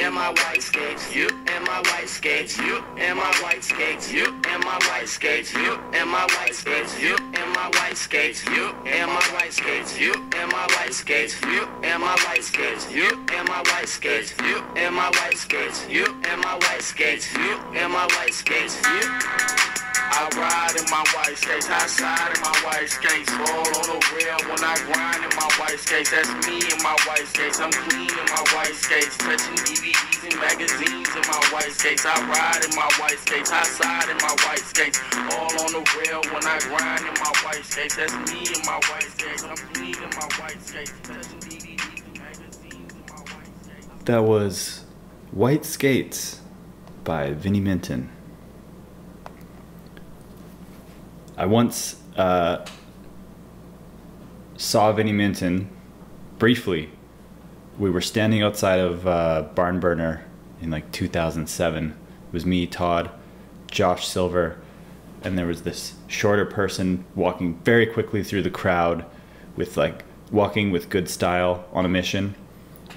and my white skates, you and my white skates, you and my white skates, you and my white skates, you and my white skates, you and my white skates, you and my white skates, you and my white skates, you and my white skates, you and my white skates, you and my white skates, you and my white skates, you and my white skates, you. I ride in my white skates, outside in my white skates, all on the rail when I grind in my white skates. That's me in my white skates, I'm clean in my white skates, touching DVDs and magazines in my white skates. I ride in my white skates, outside in my white skates, all on the rail when I grind in my white skates. That's me in my white skates, I'm clean in my white skates, touching DVDs and magazines in my white skates. That was White Skates by Vinnie Minton. I once saw Vinnie Minton briefly. We were standing outside of Barn Burner in like 2007. It was me, Todd, Josh Silver, and there was this shorter person walking very quickly through the crowd with like walking with good style on a mission,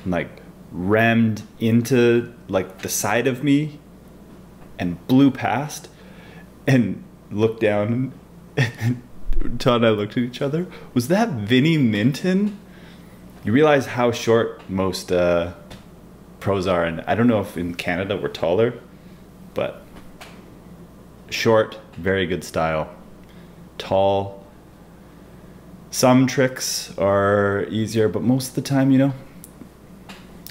and like rammed into like the side of me and blew past and looked down. Todd and I looked at each other. Was that Vinnie Minton? You realize how short most pros are, and I don't know if in Canada we're taller, but short, very good style. Tall. Some tricks are easier, but most of the time, you know,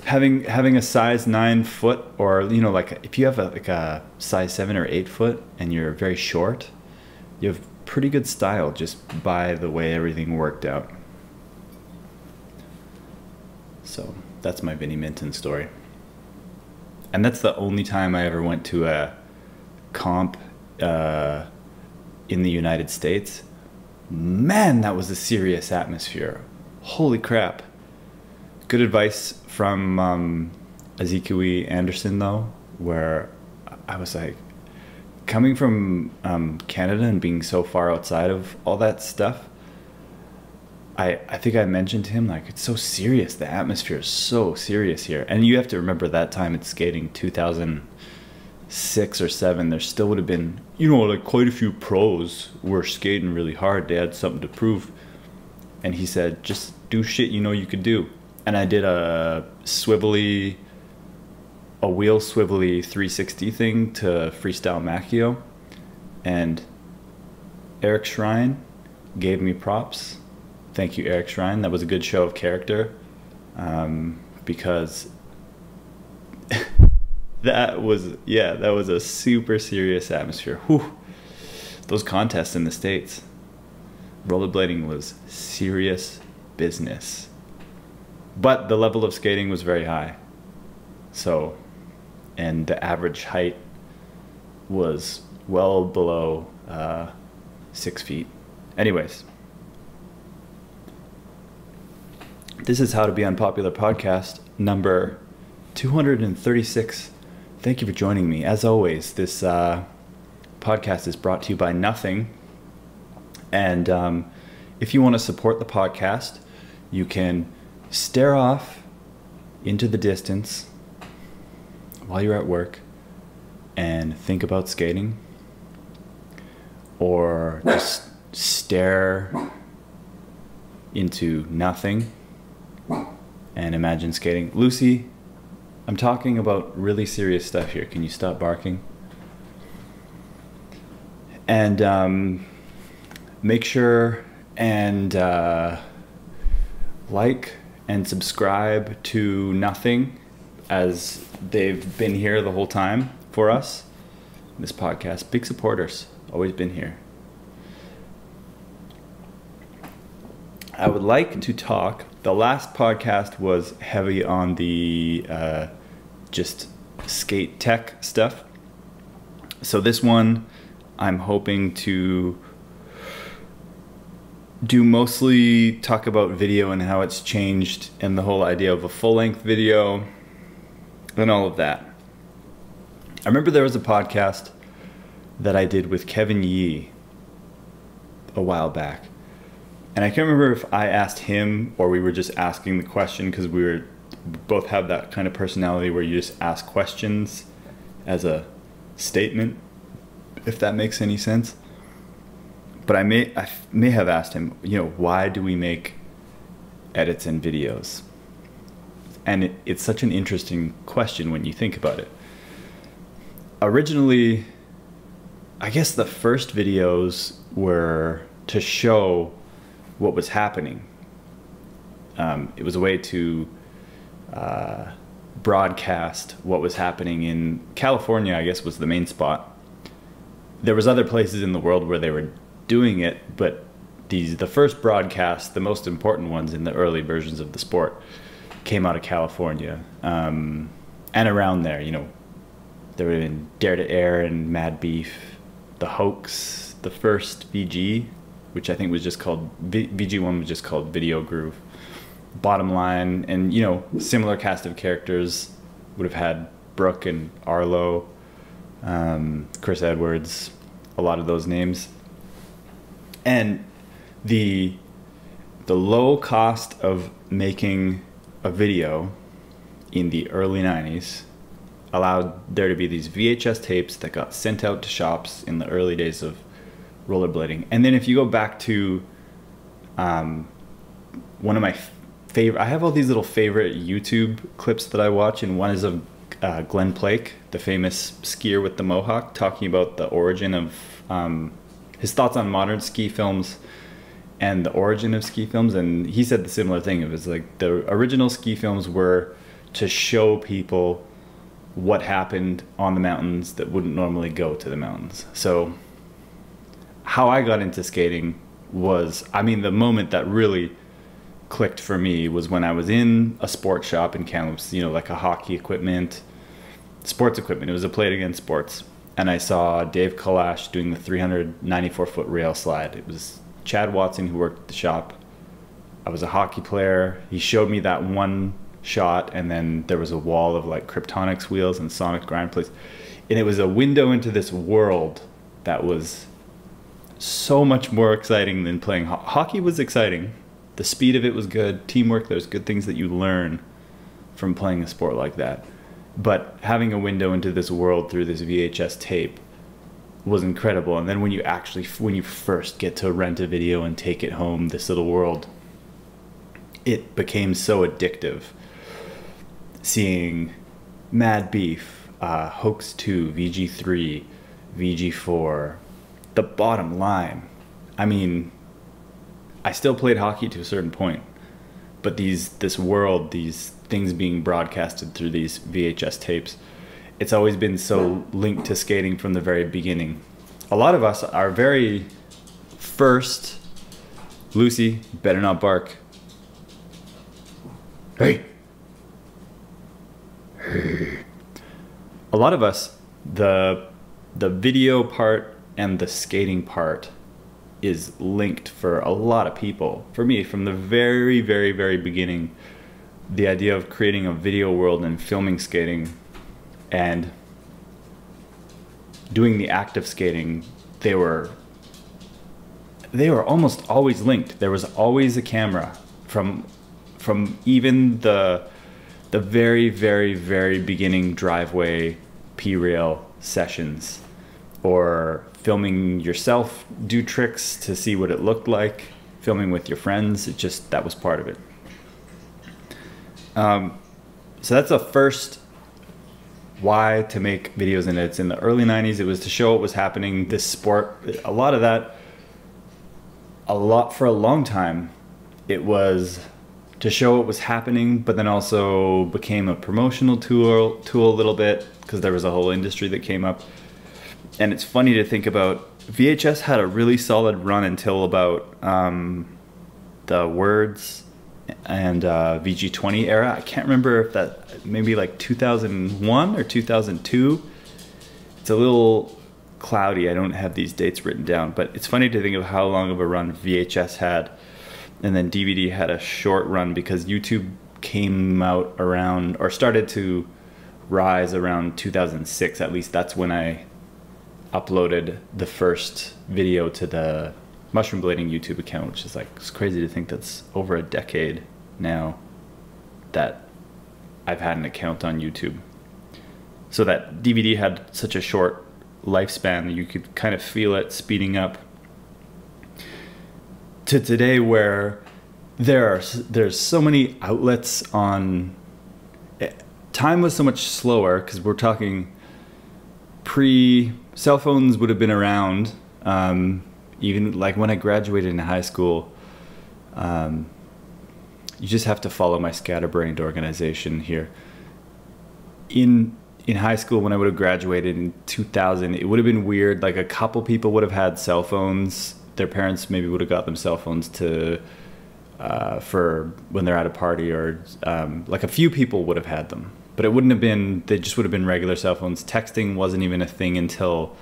having a size 9 foot, or you know, like if you have like a size 7 or 8 foot and you're very short, you have pretty good style just by the way everything worked out. So that's my Vinnie Minton story. And that's the only time I ever went to a comp in the United States. Man, that was a serious atmosphere. Holy crap. Good advice from Ezekiel Anderson though, where I was like, coming from Canada and being so far outside of all that stuff, I think I mentioned to him, like, it's so serious. The atmosphere is so serious here. And you have to remember that time it's skating 2006 or 7. There still would have been, you know, like quite a few pros were skating really hard. They had something to prove. And he said, just do shit you know you could do. And I did a wheel swivelly 360 thing to freestyle Macchio, and Eric Shrine gave me props. Thank you, Eric Shrine. That was a good show of character, because that was a super serious atmosphere. Whew. Those contests in the States, rollerblading was serious business, but the level of skating was very high. So, and the average height was well below 6 feet. Anyways, this is How to Be Unpopular podcast number 236. Thank you for joining me. As always, this podcast is brought to you by nothing. And if you want to support the podcast, you can stare off into the distance while you're at work and think about skating, or just stare into nothing and imagine skating. Lucy, I'm talking about really serious stuff here. Can you stop barking? And make sure and like and subscribe to Nothing, as they've been here the whole time for us. This podcast, big supporters, always been here. I would like to talk, the last podcast was heavy on the just skate tech stuff. So this one, I'm hoping to do mostly talk about video and how it's changed, and the whole idea of a full-length video and all of that. I remember there was a podcast that I did with Kevin Yee a while back, and I can't remember if I asked him or we were just asking the question because we were both have that kind of personality where you just ask questions as a statement, if that makes any sense. But I may have asked him, you know, why do we make edits and videos? And it's such an interesting question when you think about it. Originally, I guess the first videos were to show what was happening. It was a way to broadcast what was happening in California, I guess was the main spot. There was other places in the world where they were doing it, but the first broadcasts, the most important ones in the early versions of the sport, came out of California. And around there, you know, there would have been Dare to Air and Mad Beef, The Hoax, the first VG, which I think was just called, VG1 was just called Video Groove. Bottom Line, and, you know, similar cast of characters would have had Brooke and Arlo, Chris Edwards, a lot of those names. And the low cost of making a video in the early 90s allowed there to be these VHS tapes that got sent out to shops in the early days of rollerblading. And then if you go back to one of my favorite, I have all these little favorite YouTube clips that I watch, and one is of Glenn Plake, the famous skier with the mohawk, talking about the origin of his thoughts on modern ski films and the origin of ski films. And he said the similar thing. It was like the original ski films were to show people what happened on the mountains that wouldn't normally go to the mountains. So how I got into skating was, I mean, the moment that really clicked for me was when I was in a sports shop in Kamloops, you know, like a hockey equipment, sports equipment. It was a Play It Again Sports. And I saw Dave Kalash doing the 394-foot rail slide. It was Chad Watson who worked at the shop. I was a hockey player. He showed me that one shot, and then there was a wall of like Kryptonix wheels and Sonic grind plates. And it was a window into this world that was so much more exciting than playing hockey. Was exciting. The speed of it was good. Teamwork, there's good things that you learn from playing a sport like that. But having a window into this world through this VHS tape was incredible. And then when you first get to rent a video and take it home, this little world, it became so addictive. Seeing Mad Beef, Hoax 2, VG3, VG4, The Bottom Line. I mean, I still played hockey to a certain point, but this world, these things being broadcasted through these VHS tapes, it's always been so linked to skating from the very beginning. A lot of us, our very first, Lucy, better not bark. Hey. Hey. A lot of us, the video part and the skating part is linked for a lot of people. For me, from the very, very, very beginning, the idea of creating a video world and filming skating and doing the act of skating, they were almost always linked. There was always a camera from even the very, very, very beginning driveway P-rail sessions, or filming yourself do tricks to see what it looked like, filming with your friends. It just, that was part of it. So that's the first why to make videos, and it's in the early 90s. It was to show what was happening. This sport, a lot of that, for a long time, it was to show what was happening, but then also became a promotional tool a little bit, because there was a whole industry that came up. And it's funny to think about, VHS had a really solid run until about the Words and VG20 era. I can't remember if that, maybe like 2001 or 2002. It's a little cloudy. I don't have these dates written down, but it's funny to think of how long of a run VHS had. And then DVD had a short run because YouTube came out around, or started to rise around 2006. At least that's when I uploaded the first video to the Mushroom Blading YouTube account, which is like, it's crazy to think that's over a decade now that I've had an account on YouTube. So that DVD had such a short lifespan that you could kind of feel it speeding up. To today, where there's so many outlets on. Time was so much slower because we're talking cell phones would have been around. Even like when I graduated in high school, you just have to follow my scatterbrained organization here. In high school, when I would have graduated in 2000, it would have been weird. Like a couple people would have had cell phones. Their parents maybe would have got them cell phones for when they're at a party, or like a few people would have had them. But it wouldn't have been, they just would have been regular cell phones. Texting wasn't even a thing until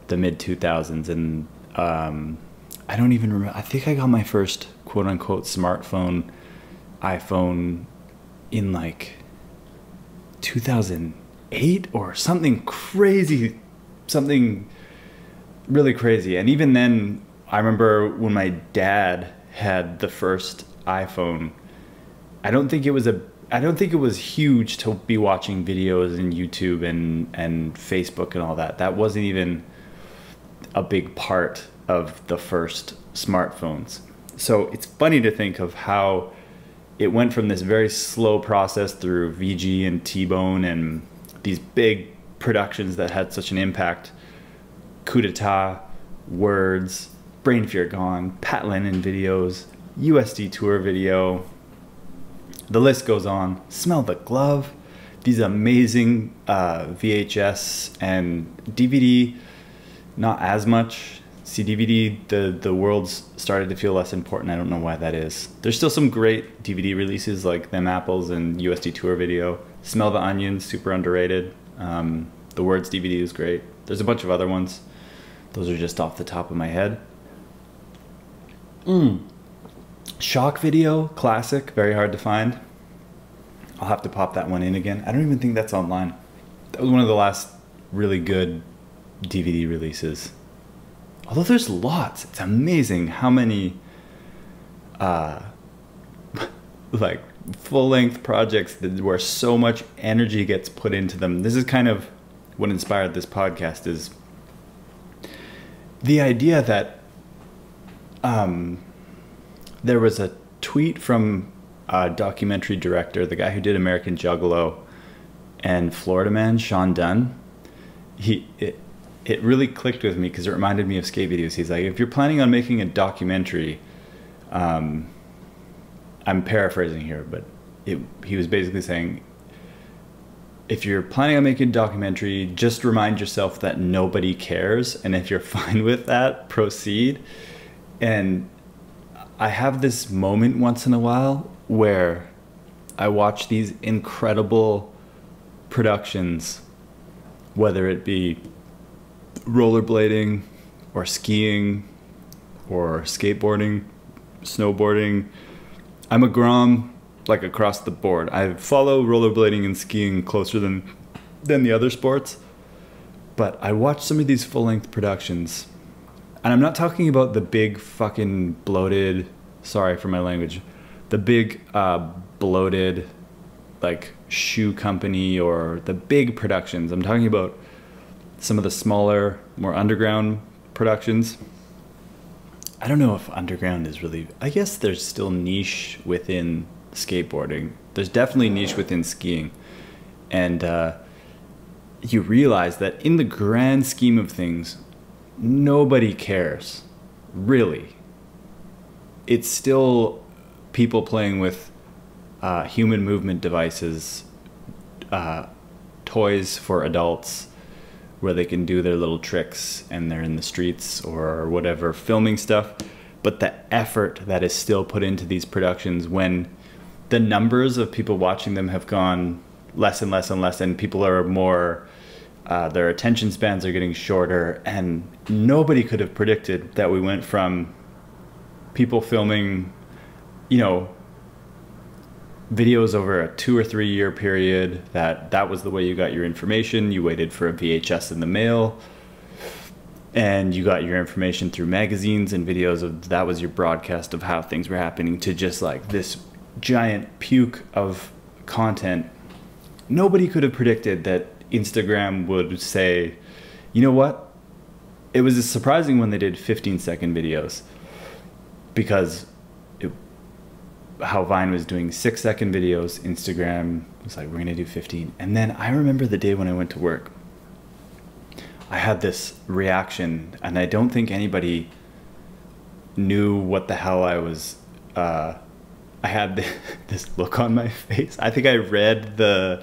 the mid 2000s. And I don't even remember, I think I got my first quote unquote smartphone, iPhone, in like 2008 or something crazy, something really crazy. And even then, I remember when my dad had the first iPhone, I don't think it was huge to be watching videos in YouTube and Facebook and all that. That wasn't even a big part of the first smartphones. So it's funny to think of how it went from this very slow process through VG and T-Bone and these big productions that had such an impact. Coup d'etat, Words, Brain Fear Gone, Pat Lennon videos, USD Tour video. The list goes on. Smell the Glove. These amazing VHS and DVD, not as much. See, DVD, the world's started to feel less important. I don't know why that is. There's still some great DVD releases like Them Apples and USD Tour video. Smell the Onions, super underrated. The Words DVD is great. There's a bunch of other ones. Those are just off the top of my head. Shock video, classic, very hard to find. I'll have to pop that one in again. I don't even think that's online. That was one of the last really good DVD releases. Although there's lots. It's amazing how many like full-length projects where so much energy gets put into them. This is kind of what inspired this podcast, is the idea that there was a tweet from a documentary director, the guy who did American Juggalo and Florida Man, Sean Dunn. It really clicked with me because it reminded me of skate videos. He's like, if you're planning on making a documentary, I'm paraphrasing here, but he was basically saying, if you're planning on making a documentary, just remind yourself that nobody cares, and if you're fine with that, proceed. And I have this moment once in a while where I watch these incredible productions, whether it be rollerblading or skiing or skateboarding, snowboarding. I'm a Grom, like across the board. I follow rollerblading and skiing closer than the other sports, but I watch some of these full-length productions, and I'm not talking about the big fucking bloated, sorry for my language, the big bloated like shoe company or the big productions. I'm talking about some of the smaller, more underground productions. I don't know if underground is really, I guess there's still niche within skateboarding. There's definitely niche within skiing. And you realize that in the grand scheme of things, nobody cares, really. It's still people playing with human movement devices, toys for adults, where they can do their little tricks and they're in the streets or whatever, filming stuff. But the effort that is still put into these productions, when the numbers of people watching them have gone less and less and less, and people are more, their attention spans are getting shorter, and nobody could have predicted that we went from people filming, you know, videos over a 2 or 3 year period, that was the way you got your information. You waited for a VHS in the mail, and you got your information through magazines and videos of, that was your broadcast of how things were happening, to just like this giant puke of content nobody could have predicted that Instagram would say, you know what? It was surprising when they did 15-second videos, because how Vine was doing 6-second videos, Instagram was like, we're gonna do 15. And then I remember the day when I went to work, I had this reaction, and I don't think anybody knew what the hell I was, I had this look on my face. I think I read the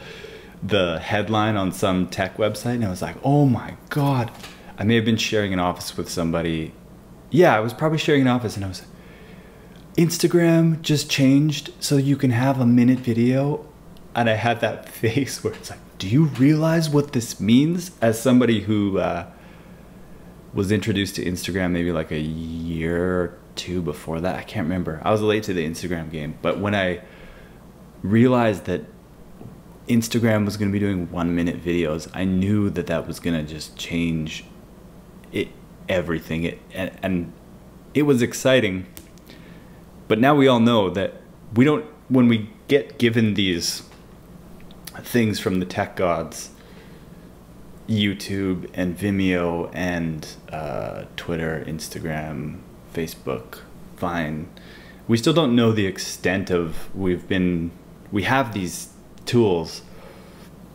headline on some tech website, and I was like, oh my God. I may have been sharing an office with somebody. Yeah, I was probably sharing an office, and I was, Instagram just changed so you can have a minute video. And I had that face where it's like, do you realize what this means? As somebody who was introduced to Instagram maybe like a year or two before that, I can't remember. I was late to the Instagram game. But when I realized that Instagram was going to be doing 1-minute videos, I knew that that was going to just change everything. And it was exciting. But now we all know that we don't, when we get given these things from the tech gods, YouTube and Vimeo and Twitter, Instagram, Facebook, Vine, we still don't know the extent of, we have these tools,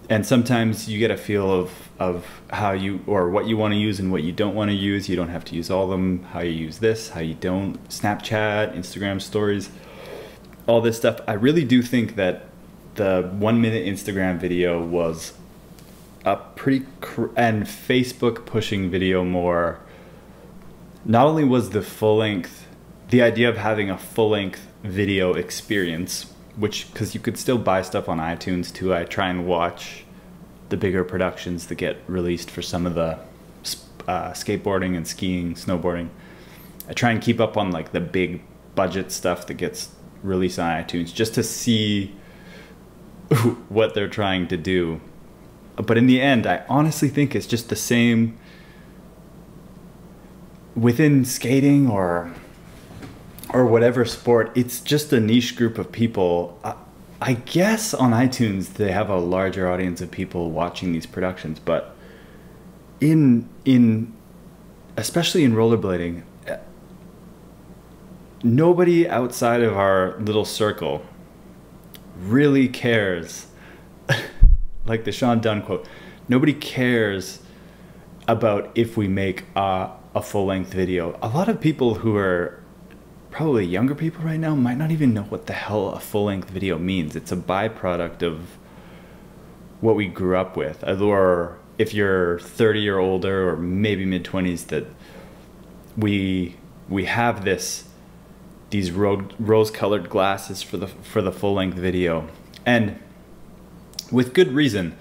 and sometimes you get a feel of how you, or what you want to use and what you don't want to use. You don't have to use all of them, how you use this, how you don't, Snapchat, Instagram stories, all this stuff. I really do think that the 1-minute Instagram video was a pretty, and Facebook pushing video more. Not only was the full length, the idea of having a full length video experience, which, because you could still buy stuff on iTunes too. I try and watch the bigger productions that get released for some of the skateboarding and skiing, snowboarding. I try and keep up on like the big budget stuff that gets released on iTunes, just to see what they're trying to do. But in the end, I honestly think it's just the same within skating or whatever sport. It's just a niche group of people. I guess on iTunes they have a larger audience of people watching these productions, but especially in rollerblading, nobody outside of our little circle really cares. Like the Sean Dunn quote, nobody cares about if we make a full-length video. A lot of people who are probably younger people right now might not even know what the hell a full-length video means. It's a byproduct of what we grew up with. Or if you're 30 or older, or maybe mid-20s, that we have these rose-colored glasses for the full-length video. And with good reason.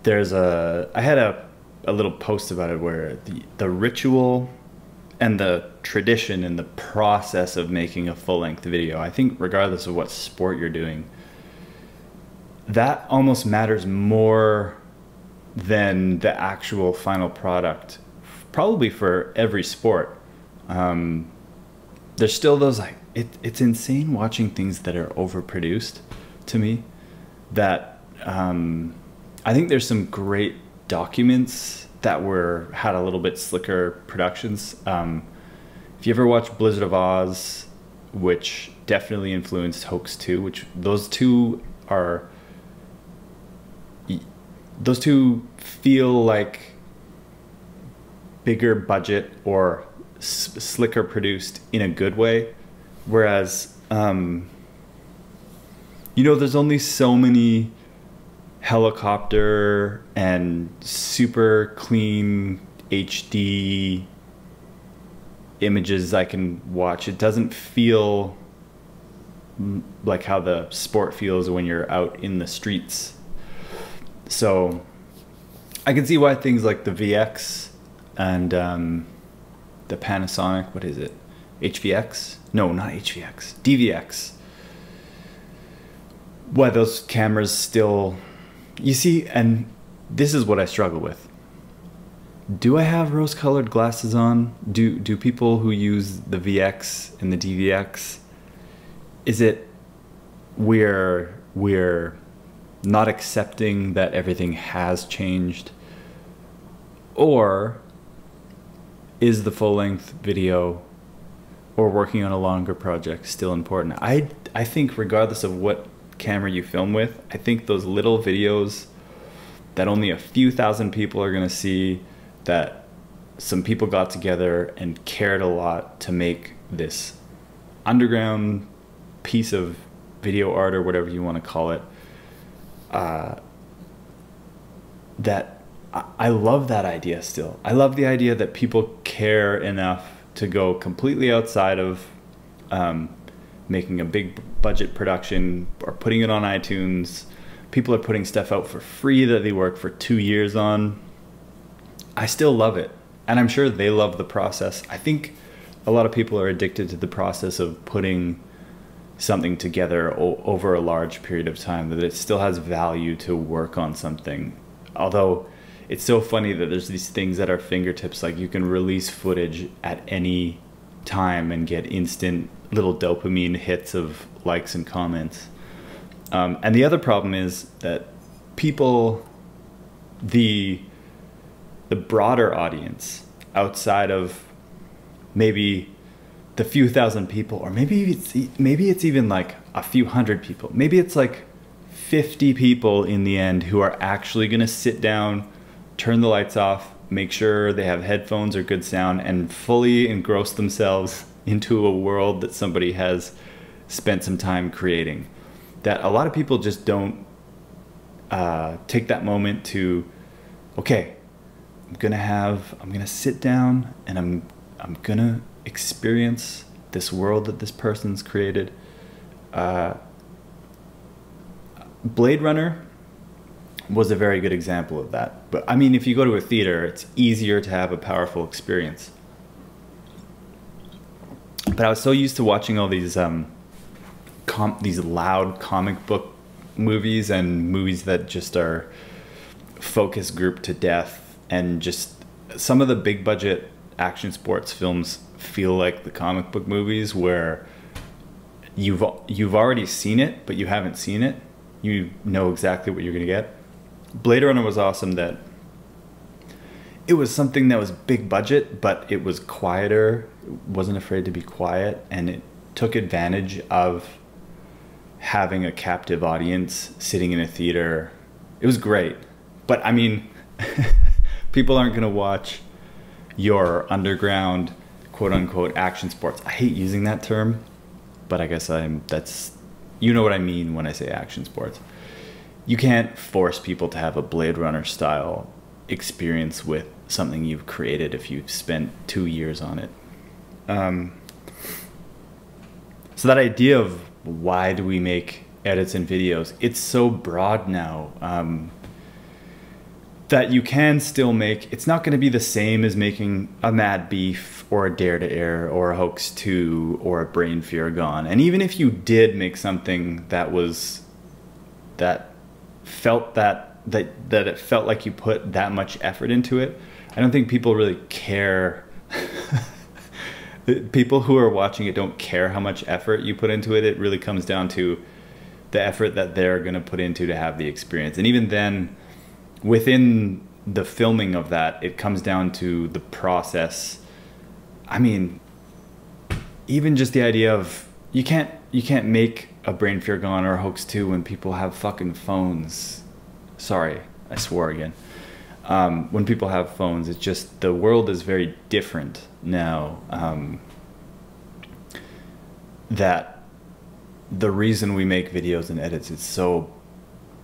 I had a little post about it where the ritual and the tradition and the process of making a full-length video, I think regardless of what sport you're doing, that almost matters more than the actual final product, probably for every sport. There's still those, like, it's insane watching things that are overproduced to me, that I think there's some great documents that had a little bit slicker productions. If you ever watch Blizzard of Oz, which definitely influenced Hoax 2, which those two feel like bigger budget or slicker produced in a good way, whereas there's only so many helicopter and super clean HD images I can watch. It doesn't feel like how the sport feels when you're out in the streets. So I can see why things like the VX and the Panasonic, what is it? HVX? No, not HVX. DVX. Why those cameras still... You see, and this is what I struggle with. Do I have rose-colored glasses on? Do people who use the VX and the DVX, is it we're not accepting that everything has changed? Or is the full-length video or working on a longer project still important? I think regardless of what camera you film with, I think those little videos that only a few thousand people are gonna see, that some people got together and cared a lot to make this underground piece of video art or whatever you want to call it, that I love that idea still. I love the idea that people care enough to go completely outside of making a big budget production or putting it on iTunes. People are putting stuff out for free that they work for 2 years on. I still love it. And I'm sure they love the process. I think a lot of people are addicted to the process of putting something together over a large period of time, that it still has value to work on something. Although it's so funny that there's these things at our fingertips, like you can release footage at any time and get instant little dopamine hits of likes and comments. And the other problem is that people, the broader audience outside of maybe the few thousand people, or maybe it's even like a few hundred people, maybe it's like 50 people in the end who are actually going to sit down, turn the lights off, make sure they have headphones or good sound, and fully engross themselves into a world that somebody has spent some time creating. That a lot of people just don't take that moment to, okay, I'm gonna sit down and I'm gonna experience this world that this person's created. Blade Runner was a very good example of that. But I mean, if you go to a theater, it's easier to have a powerful experience. But I was so used to watching all these loud comic book movies and movies that just are focus grouped to death, and just some of the big budget action sports films feel like the comic book movies, where you've already seen it, but you haven't seen it. You know exactly what you're gonna get. Blade Runner was awesome that it was something that was big budget, but it was quieter. It wasn't afraid to be quiet, and it took advantage of having a captive audience sitting in a theater. It was great. But I mean, people aren't gonna watch your underground quote unquote action sports. I hate using that term, but I guess you know what I mean when I say action sports. You can't force people to have a Blade Runner style experience with something you've created if you've spent 2 years on it. So that idea of why do we make edits and videos, it's so broad now, that you can still make, it's not going to be the same as making a Mad Beef or a Dare to Air or a Hoax 2 or a Brain Fear Gone. And even if you did make something that felt that it felt like you put that much effort into it, I don't think people really care. People who are watching it don't care how much effort you put into it. It really comes down to the effort that they're going to put into to have the experience. And even then, within the filming of that, it comes down to the process. I mean, even just the idea of you can't make a Brain Fear Gone or a Hoax 2 when people have fucking phones. Sorry, I swore again. When people have phones, it's just, the world is very different now. That the reason we make videos and edits is so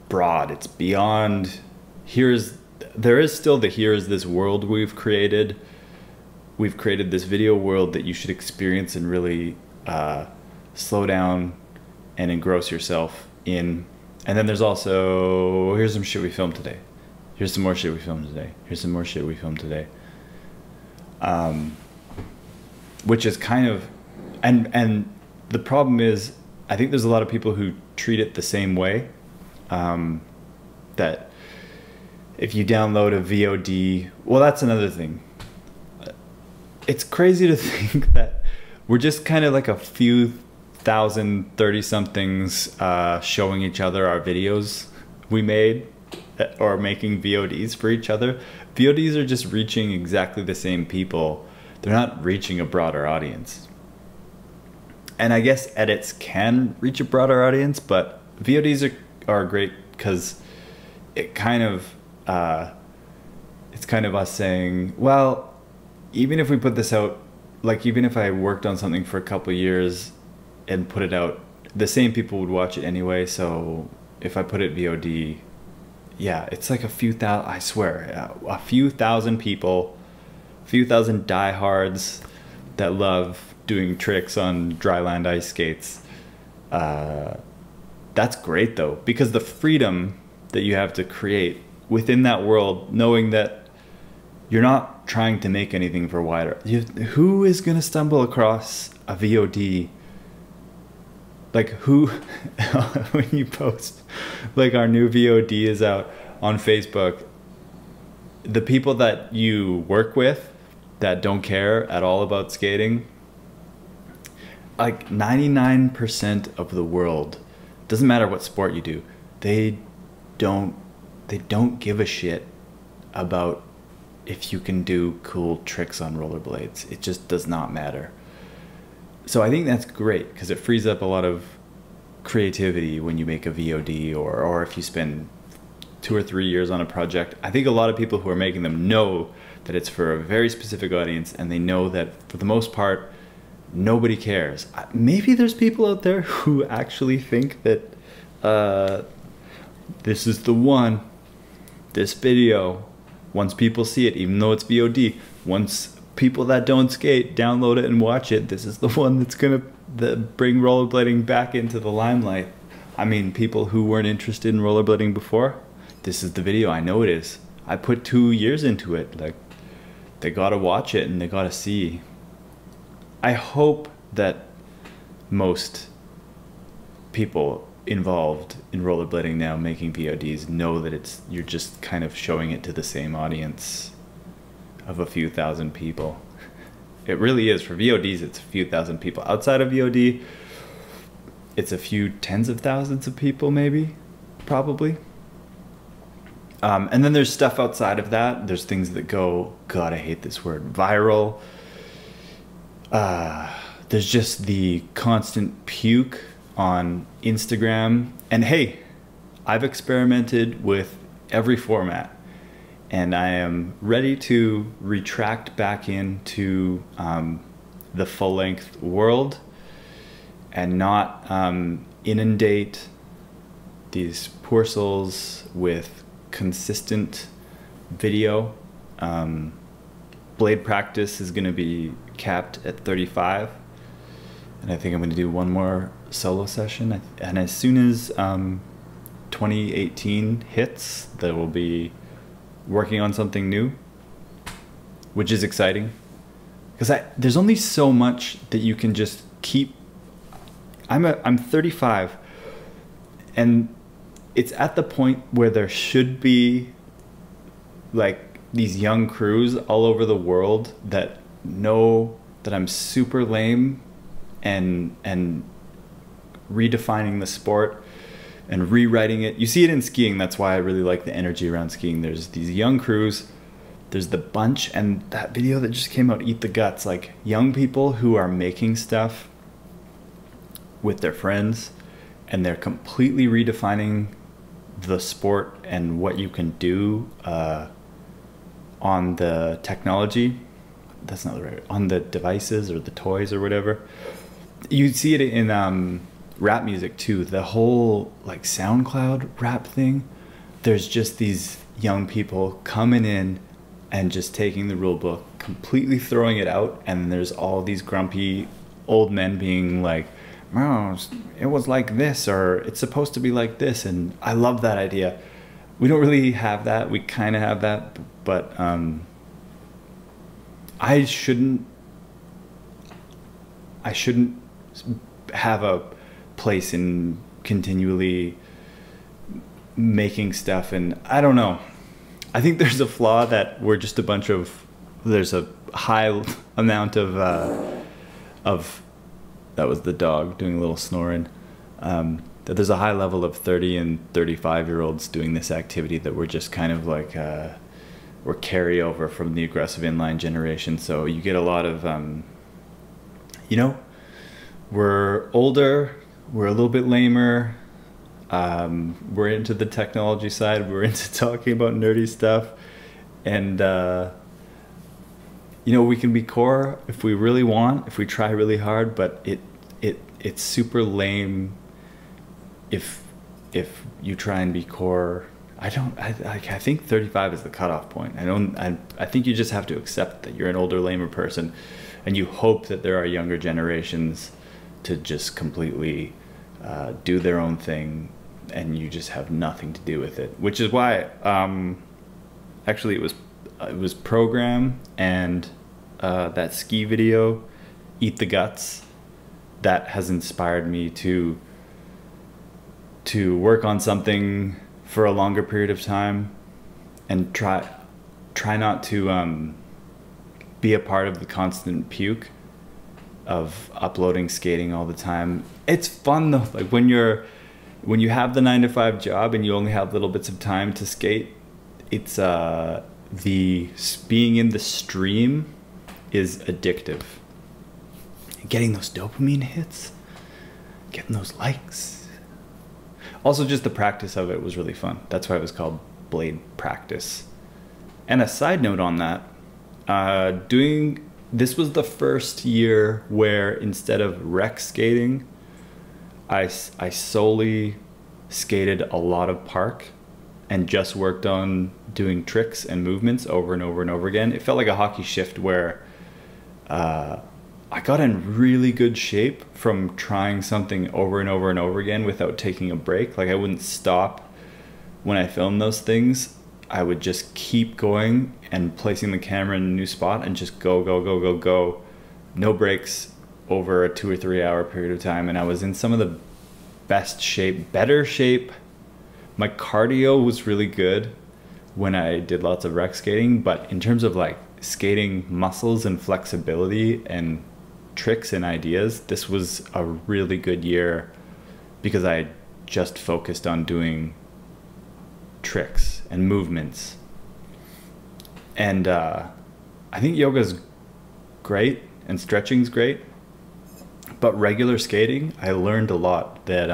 broad. It's beyond, there is still the here's this world we've created. We've created this video world that you should experience and really slow down and engross yourself in. And then there's also, here's some shit we filmed today. Here's some more shit we filmed today. Here's some more shit we filmed today. Which is kind of, and the problem is, I think there's a lot of people who treat it the same way. That if you download a VOD, well, that's another thing. It's crazy to think that we're just kind of like a few thousand 30-somethings showing each other our videos we made or making VODs for each other, VODs are just reaching exactly the same people. They're not reaching a broader audience. And I guess edits can reach a broader audience, but VODs are great because it kind of, it's kind of us saying, well, even if we put this out, like even if I worked on something for a couple of years and put it out, the same people would watch it anyway. So if I put it VOD, yeah, it's like a few thousand, I swear, a few thousand people, a few thousand diehards that love doing tricks on dryland ice skates. That's great though, because the freedom that you have to create within that world, knowing that you're not trying to make anything for wider. Who is going to stumble across a VOD? Like who, when you post, like our new VOD is out on Facebook, the people that you work with that don't care at all about skating, like 99% of the world, doesn't matter what sport you do, they don't give a shit about if you can do cool tricks on rollerblades. It just does not matter. So I think that's great because it frees up a lot of creativity when you make a VOD or if you spend 2 or 3 years on a project. I think a lot of people who are making them know that it's for a very specific audience, and they know that for the most part, nobody cares. Maybe there's people out there who actually think that this is the one, this video, once people see it, even though it's VOD, once people that don't skate download it and watch it, this is the one that's gonna bring rollerblading back into the limelight. I mean, people who weren't interested in rollerblading before, this is the video. I know it is. I put 2 years into it. Like, they gotta watch it and they gotta see. I hope that most people involved in rollerblading now making VODs know that you're just kind of showing it to the same audience of a few thousand people. It really is. For VODs, it's a few thousand people. Outside of VOD, it's a few tens of thousands of people, maybe, probably. And then there's stuff outside of that. There's things that go, God, I hate this word, viral. There's just the constant puke on Instagram. And hey, I've experimented with every format, and I am ready to retract back into the full-length world and not inundate these poor souls with consistent video. Blade practice is going to be capped at 35, and I think I'm going to do one more solo session, and as soon as 2018 hits, there will be working on something new, which is exciting because there's only so much that you can just keep. I'm 35, and it's at the point where there should be like these young crews all over the world that know that I'm super lame and redefining the sport and rewriting it. You see it in skiing. That's why I really like the energy around skiing. There's these young crews, there's the bunch, and that video that just came out, Eat the Guts, like young people who are making stuff with their friends, and they're completely redefining the sport and what you can do on the technology. That's not the right, on the devices or the toys or whatever. You see it in rap music too, the whole like SoundCloud rap thing. There's just these young people coming in and just taking the rule book, completely throwing it out, and there's all these grumpy old men being like, oh, it was like this, or it's supposed to be like this. And I love that idea. We don't really have that. We kind of have that, but I shouldn't have a place in continually making stuff. And I don't know, I think there's a flaw that we're just a bunch of, there's a high amount of that was the dog doing a little snoring. that there's a high level of 30 and 35-year-olds doing this activity that we're just kind of like we're carryover from the aggressive inline generation. So you get a lot of you know, we're older, we're a little bit lamer, we're into the technology side, we're into talking about nerdy stuff, and you know, we can be core if we really want, if we try really hard, but it's super lame if you try and be core. I think 35 is the cutoff point. I think you just have to accept that you're an older, lamer person, and you hope that there are younger generations to just completely do their own thing, and you just have nothing to do with it. Which is why, actually, it was Program and that ski video, Eat the Guts, that has inspired me to work on something for a longer period of time, and try not to be a part of the constant puke of uploading skating all the time. It's fun though, like when you have the 9-to-5 job and you only have little bits of time to skate, it's being in the stream is addictive. Getting those dopamine hits, getting those likes. Also, just the practice of it was really fun. That's why it was called Blade Practice. And a side note on that, this was the first year where instead of rec skating, I solely skated a lot of park and just worked on doing tricks and movements over and over and over again. It felt like a hockey shift where I got in really good shape from trying something over and over and over again without taking a break. Like I wouldn't stop when I filmed those things. I would just keep going and placing the camera in a new spot and just go, go, go, go, go. No breaks over a 2 or 3 hour period of time. And I was in some of the best shape, better shape. My cardio was really good when I did lots of rec skating, but in terms of like skating muscles and flexibility and tricks and ideas, this was a really good year because I just focused on doing tricks and movements. And I think yoga's great and stretching's great, but regular skating, I learned a lot that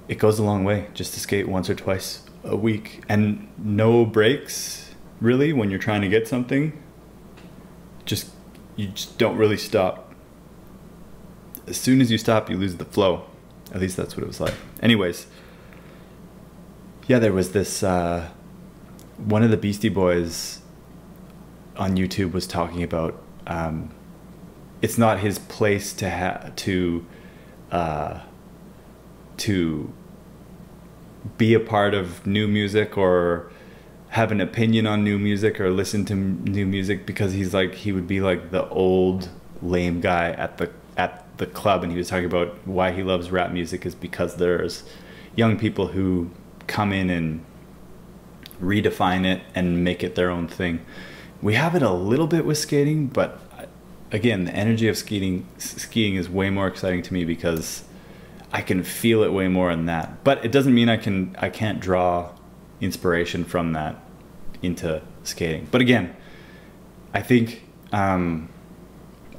it goes a long way just to skate once or twice a week and no breaks really when you're trying to get something. You just don't really stop. As soon as you stop, you lose the flow. At least that's what it was like. Anyways, yeah, there was this, one of the Beastie Boys on YouTube was talking about, it's not his place to be a part of new music or have an opinion on new music or listen to new music, because he would be like the old lame guy at the club, and he was talking about why he loves rap music is because there's young people who come in and redefine it and make it their own thing. We have it a little bit with skating, but again, the energy of skiing is way more exciting to me because I can feel it way more than that. But it doesn't mean I can't draw inspiration from that into skating. But again, I think I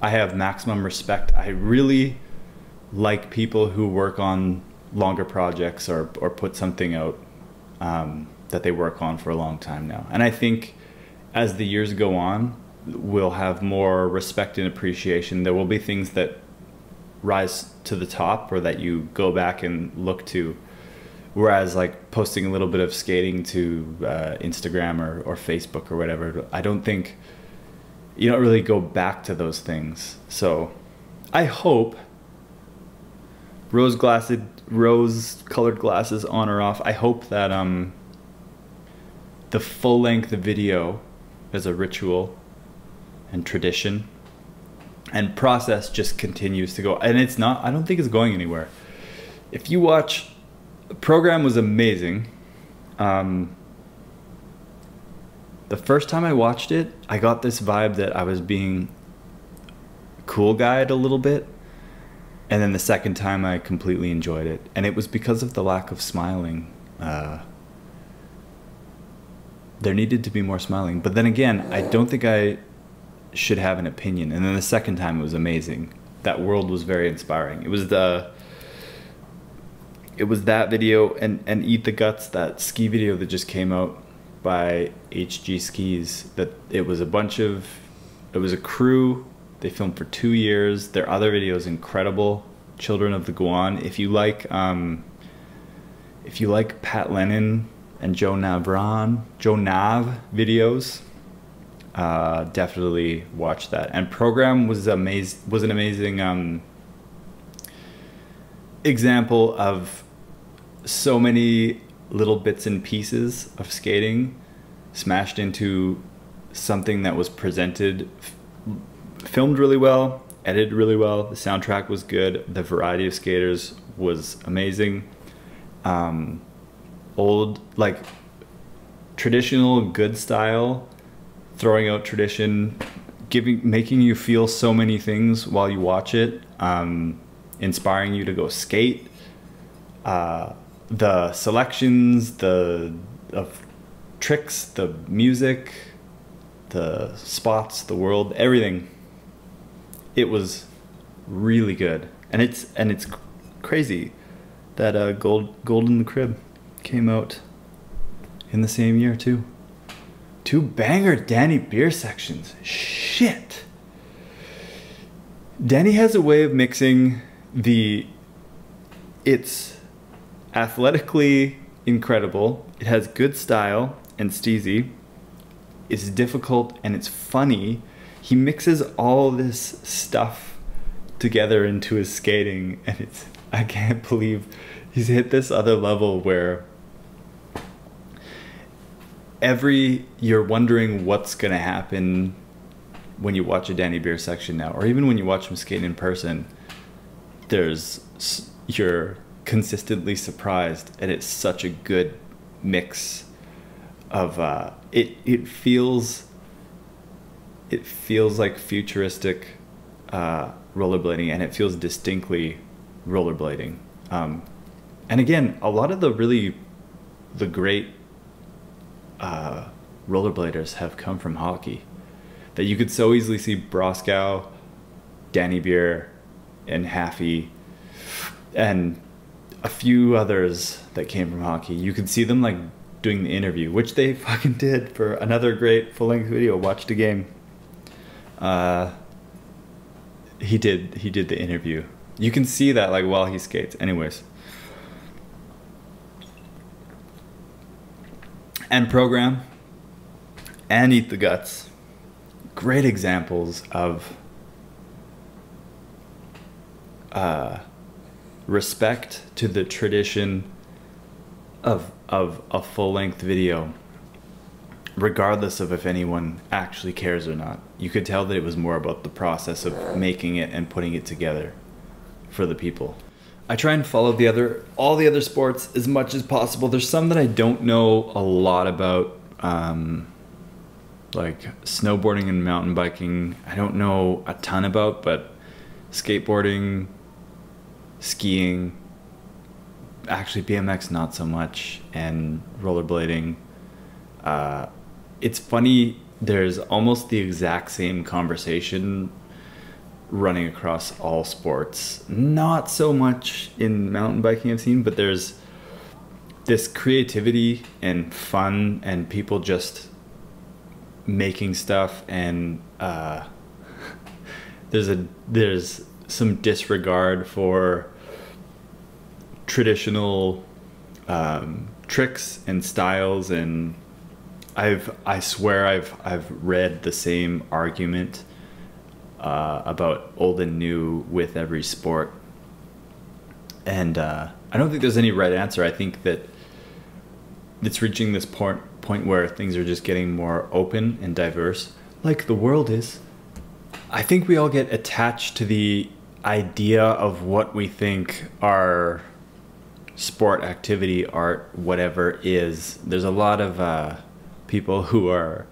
have maximum respect. I really like people who work on longer projects or put something out that they work on for a long time now. And I think as the years go on, we'll have more respect and appreciation. There will be things that rise to the top or that you go back and look to. Whereas like posting a little bit of skating to Instagram or Facebook or whatever, I don't think you don't really go back to those things. So I hope rose-colored glasses on or off, I hope that the full-length video as a ritual and tradition and process just continues to go. And it's not, I don't think it's going anywhere. If you watch, the program was amazing. The first time I watched it, I got this vibe that I was being cool guyed a little bit. And then the second time I completely enjoyed it. And it was because of the lack of smiling. There needed to be more smiling. But then again, I don't think I should have an opinion. And then the second time it was amazing. That world was very inspiring. It was that video and Eat the Guts, that ski video that just came out by HG Skis. That it was a crew. They filmed for 2 years. Their other video is incredible. Children of the Guan. If you like Pat Lennon and Joe Nav videos, definitely watch that. And Program was an amazing example of so many little bits and pieces of skating smashed into something that was presented, filmed really well, edited really well. The soundtrack was good. The variety of skaters was amazing. Old, like, traditional good style, throwing out tradition, making you feel so many things while you watch it, inspiring you to go skate. The selections, of tricks, the music, the spots, the world, everything. It was really good, and it's crazy that Gold in the Crib came out in the same year too. 2 banger Danny beer sections. Shit. Danny has a way of mixing it's athletically incredible, it has good style and steezy, it's difficult and it's funny. He mixes all this stuff together into his skating, and I can't believe he's hit this other level where you're wondering what's gonna happen when you watch a Danny Beer section now, or even when you watch him skate in person. You're consistently surprised, and it's such a good mix of it feels like futuristic rollerblading, and it feels distinctly rollerblading. And again, a lot of the great rollerbladers have come from hockey. That you could so easily see Broskow, Danny Beer, and Haffey, and a few others that came from hockey. You could see them like doing the interview, which they fucking did for another great full-length video. Watched a game. He did the interview. You can see that like while he skates. Anyways. And Program and Eat the Guts. Great examples of respect to the tradition of a full-length video, regardless of if anyone actually cares or not. You could tell that it was more about the process of making it and putting it together for the people. I try and follow all the other sports as much as possible. There's some that I don't know a lot about, like snowboarding and mountain biking. I don't know a ton about, but skateboarding, skiing, actually BMX not so much, and rollerblading. It's funny, there's almost the exact same conversation running across all sports. Not so much in mountain biking I've seen, but there's this creativity and fun and people just making stuff, and there's some disregard for traditional tricks and styles, and I swear I've read the same argument about old and new with every sport, and I don't think there's any right answer. I think that it's reaching this point where things are just getting more open and diverse, like the world is. I think we all get attached to the idea of what we think our sport, activity, art, whatever is. There's a lot of people who are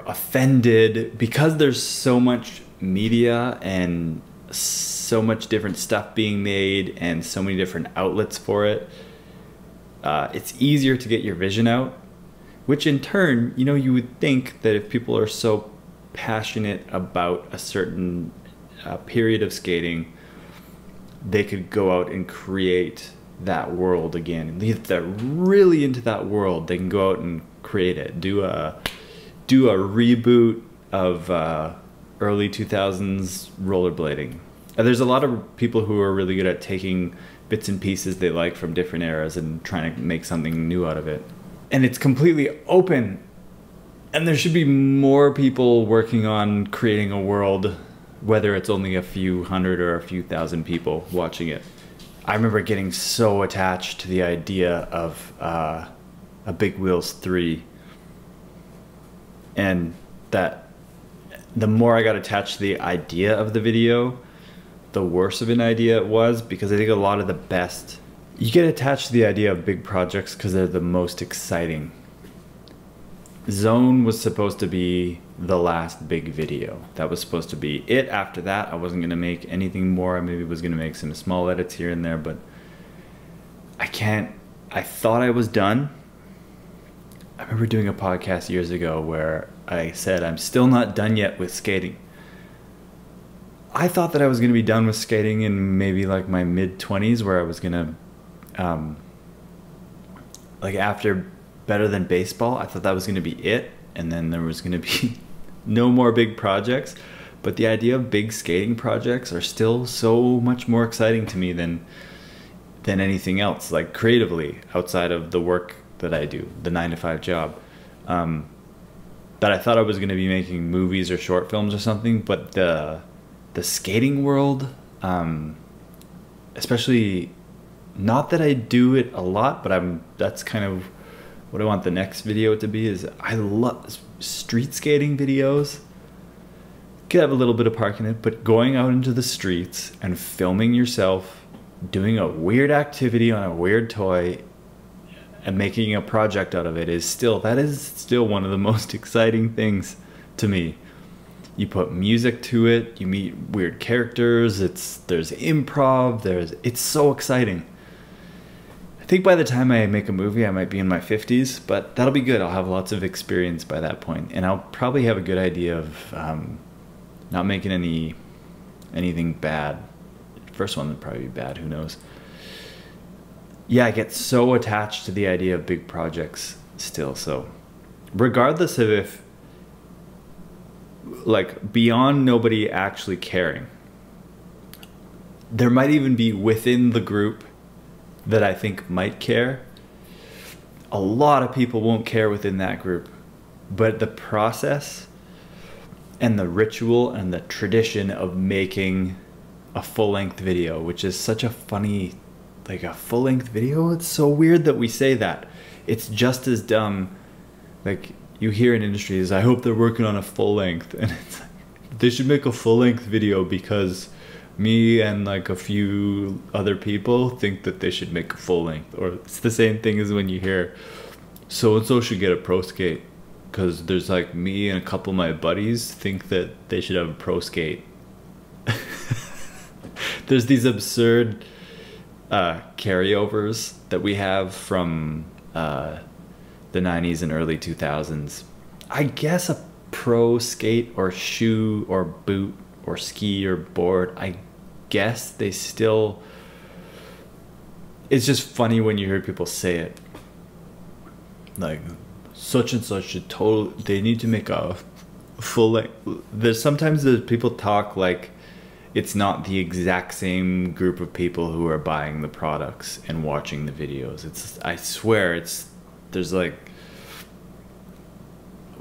offended because there's so much media and so much different stuff being made and so many different outlets for it. It's easier to get your vision out, which in turn, you know, you would think that if people are so passionate about a certain period of skating, they could go out and create that world again. And if they're really into that world, they can go out and create it. Do a reboot of early 2000s rollerblading. There's a lot of people who are really good at taking bits and pieces they like from different eras and trying to make something new out of it. And it's completely open. And there should be more people working on creating a world, whether it's only a few hundred or a few thousand people watching it. I remember getting so attached to the idea of a Big Wheels 3, and that the more I got attached to the idea of the video, the worse of an idea it was, because I think a lot of the best, you get attached to the idea of big projects because they're the most exciting. Zone was supposed to be the last big video. That was supposed to be it. After that, I wasn't going to make anything more. I maybe was going to make some small edits here and there, but I thought I was done. I remember doing a podcast years ago where I said, I'm still not done yet with skating. I thought that I was going to be done with skating in maybe like my mid-20s, where I was going to, like after Better Than Baseball, I thought that was going to be it, and then there was going to be no more big projects. But the idea of big skating projects are still so much more exciting to me than anything else, like creatively, outside of the work that I do, the 9-to-5 job. That I thought I was going to be making movies or short films or something, but the skating world, especially, not that I do it a lot, but that's kind of what I want the next video to be. Is I love street skating videos. Could have a little bit of park in it, but going out into the streets and filming yourself doing a weird activity on a weird toy and making a project out of it is still one of the most exciting things to me. You put music to it, you meet weird characters, there's improv, it's so exciting. I think by the time I make a movie, I might be in my 50s, but that'll be good. I'll have lots of experience by that point, and I'll probably have a good idea of not making anything bad. First one would probably be bad, who knows. Yeah, I get so attached to the idea of big projects still, so regardless of if, like, beyond nobody actually caring, there might even be within the group that I think might care. A lot of people won't care within that group, but the process and the ritual and the tradition of making a full-length video, which is such a funny, like, a full-length video, it's so weird that we say that. It's just as dumb, like, you hear in industries, I hope they're working on a full length, and it's like, they should make a full length video because me and like a few other people think that they should make a full length. Or it's the same thing as when you hear so-and-so should get a pro skate because there's like me and a couple of my buddies think that they should have a pro skate. There's these absurd carryovers that we have from the 90s and early 2000s. I guess a pro skate or shoe or boot or ski or board, I guess they still, it's just funny when you hear people say it, like such and such should they need to make a full length. Sometimes people talk like it's not the exact same group of people who are buying the products and watching the videos. I swear there's like,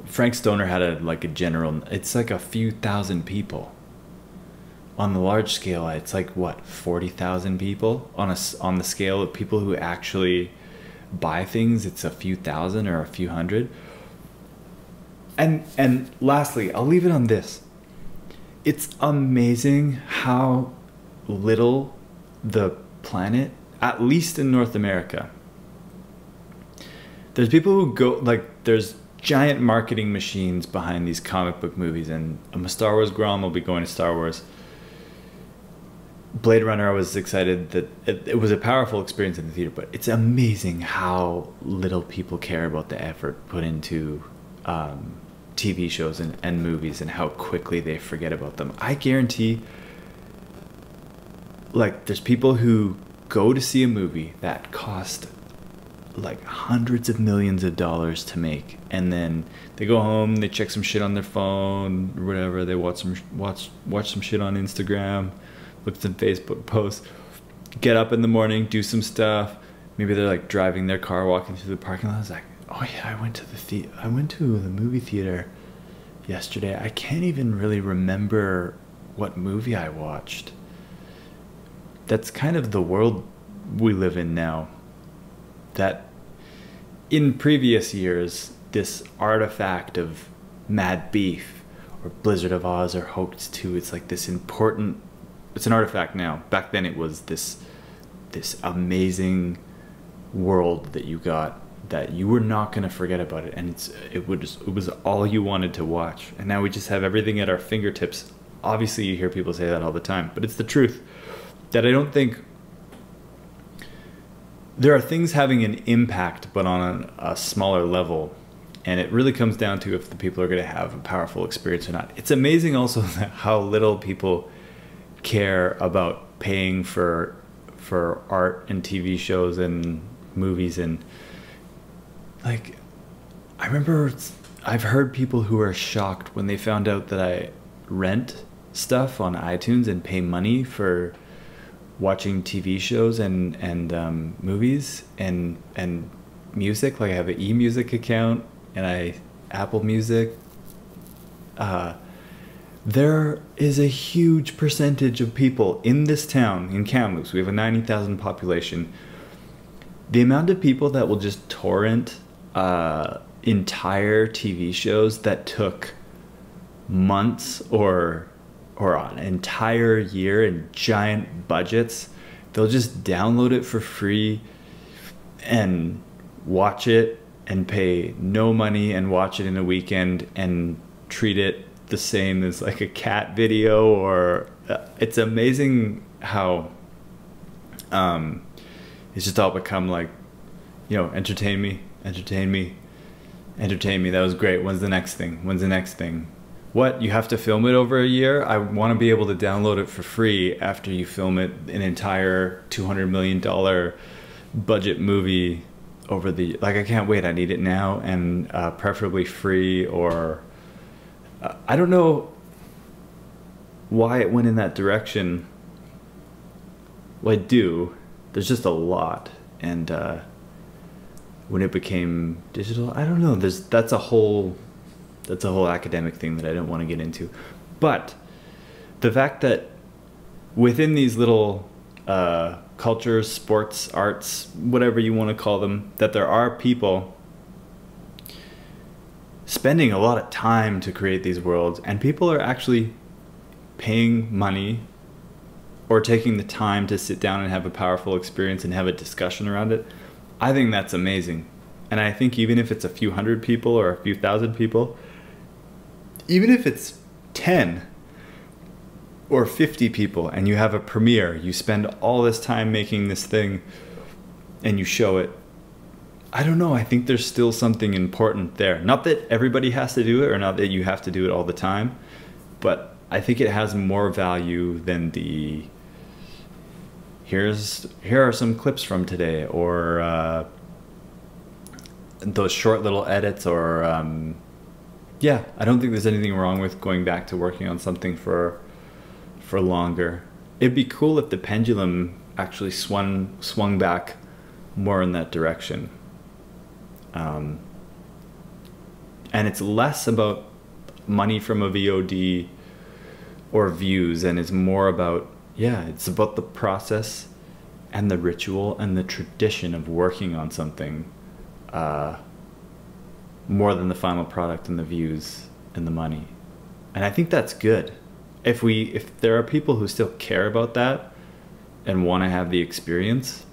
Frank Stoner had a general, it's like a few thousand people. On the large scale, it's like what, 40,000 people? On the scale of people who actually buy things, it's a few thousand or a few hundred. And lastly, I'll leave it on this. It's amazing how little the planet, at least in North America, there's people who go, like, there's giant marketing machines behind these comic book movies, and I'm a Star Wars Grom, I'll be going to Star Wars. Blade Runner, I was excited that it was a powerful experience in the theater, but it's amazing how little people care about the effort put into TV shows and movies, and how quickly they forget about them. I guarantee, like, there's people who go to see a movie that cost like hundreds of millions of dollars to make, and then they go home, they check some shit on their phone or whatever, they watch some shit on Instagram, look at some Facebook posts, get up in the morning, do some stuff. Maybe they're like driving their car, walking through the parking lot. It's like, oh yeah, I went to the movie theater yesterday. I can't even really remember what movie I watched. That's kind of the world we live in now. That in previous years, this artifact of Mad Beef or Blizzard of Oz or Hooked 2, it's like this important, it's an artifact now. Back then it was this amazing world that you got, that you were not going to forget about it, and it was all you wanted to watch. And now we just have everything at our fingertips. Obviously you hear people say that all the time, but it's the truth. That I don't think there are things having an impact, but on a smaller level, and it really comes down to if the people are going to have a powerful experience or not. It's amazing also how little people care about paying for art and TV shows and movies. And like, I remember I've heard people who are shocked when they found out that I rent stuff on iTunes and pay money for watching TV shows and movies and music. Like, I have an eMusic account and Apple Music. There is a huge percentage of people in this town, in Kamloops, we have a 90,000 population. The amount of people that will just torrent entire TV shows that took months or an entire year and giant budgets, they'll just download it for free and watch it and pay no money and watch it in a weekend and treat it the same as like a cat video. Or it's amazing how it's just all become like, you know, entertain me. That was great. When's the next thing? What, you have to film it over a year? I want to be able to download it for free after you film it, an entire $200 million budget movie over the, like, I can't wait. I need it now, and preferably free. Or I don't know why it went in that direction. Well, I do. There's just a lot. And when it became digital, I don't know. That's a whole academic thing that I don't want to get into. But the fact that within these little cultures, sports, arts, whatever you want to call them, that there are people spending a lot of time to create these worlds, and people are actually paying money or taking the time to sit down and have a powerful experience and have a discussion around it. I think that's amazing. And I think even if it's a few hundred people or a few thousand people, even if it's 10 or 50 people and you have a premiere, you spend all this time making this thing and you show it, I don't know, I think there's still something important there. Not that everybody has to do it, or not that you have to do it all the time, but I think it has more value than the here are some clips from today, or those short little edits, or yeah, I don't think there's anything wrong with going back to working on something for longer. It'd be cool if the pendulum actually swung back more in that direction. And it's less about money from a VOD or views, and it's more about, yeah, it's about the process and the ritual and the tradition of working on something, more than the final product and the views and the money. And I think that's good. If there are people who still care about that and want to have the experience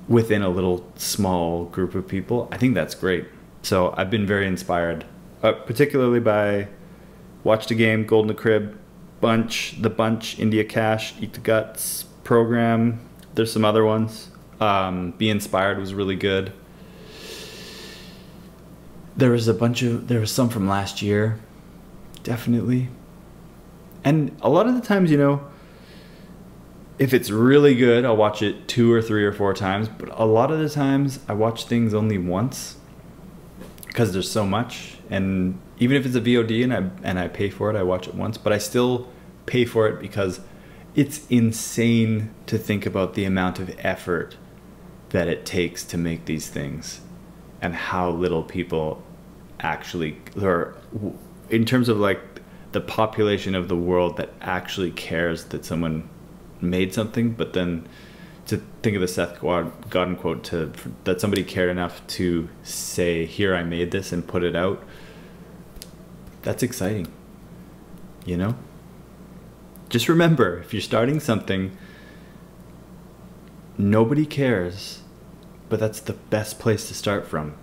within a little small group of people, I think that's great. So I've been very inspired, particularly by watched a game, Golden the Crib, The Bunch, India Cash, Eat the Guts program. There's some other ones. Be Inspired was really good. There was some from last year, definitely. And a lot of the times, you know, if it's really good, I'll watch it 2 or 3 or 4 times. But a lot of the times, I watch things only once because there's so much. And even if it's a VOD and I pay for it, I watch it once. But I still pay for it because it's insane to think about the amount of effort that it takes to make these things and how little people actually, or in terms of like the population of the world that actually cares that someone made something. But then to think of the Seth Godin quote, that somebody cared enough to say, here, I made this and put it out. That's exciting, you know? Just remember, if you're starting something, nobody cares, but that's the best place to start from.